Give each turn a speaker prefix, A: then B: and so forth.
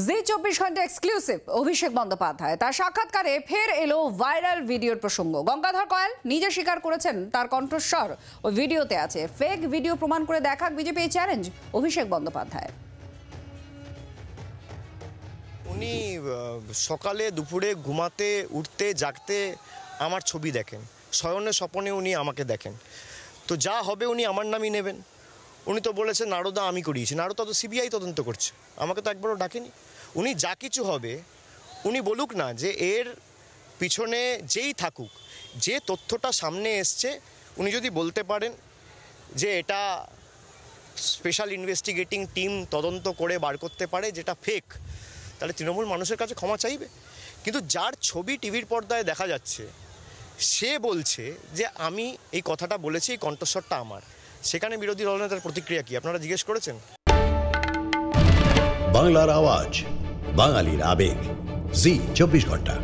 A: জি24 ঘন্টা এক্সক্লুসিভ অভিষেক বন্দ্যোপাধ্যায় তার সাক্ষাৎকারে ফের এলো ভাইরাল ভিডিওর প্রসঙ্গ। গঙ্গাধর কয়াল নিজে স্বীকার করেছেন তার কণ্ঠস্বর ওই ভিডিওতে আছে। ফেক ভিডিও প্রমাণ করে দেখাক বিজেপি চ্যালেঞ্জ অভিষেক বন্দ্যোপাধ্যায়।
B: উনি সকালে দুপুরে ঘুমাতে উঠতে জাগতে আমার ছবি দেখেন, শয়নে স্বপনে উনি আমাকে দেখেন। তো যা হবে উনি আমার নামই নেবেন। উনি তো বলেছেন নারদা আমি করিয়েছি, নারদা তো সিবিআই তদন্ত করছে, আমাকে তো একবারও ডাকেনি। উনি যা কিছু হবে উনি বলুক না, যে এর পিছনে যেই থাকুক, যে তথ্যটা সামনে এসছে উনি যদি বলতে পারেন যে এটা স্পেশাল ইনভেস্টিগেটিং টিম তদন্ত করে বার করতে পারে যেটা ফেক, তাহলে তৃণমূল মানুষের কাছে ক্ষমা চাইবে। কিন্তু যার ছবি টিভির পর্দায় দেখা যাচ্ছে সে বলছে যে আমি এই কথাটা বলেছি, এই কণ্ঠস্বরটা আমার। সেখানে বিরোধী দলনেতার প্রতিক্রিয়া কি আপনারা জিজ্ঞেস করেছেন?
C: বাংলার আওয়াজ, বাঙালির আবেগ, জি 24 ঘন্টা।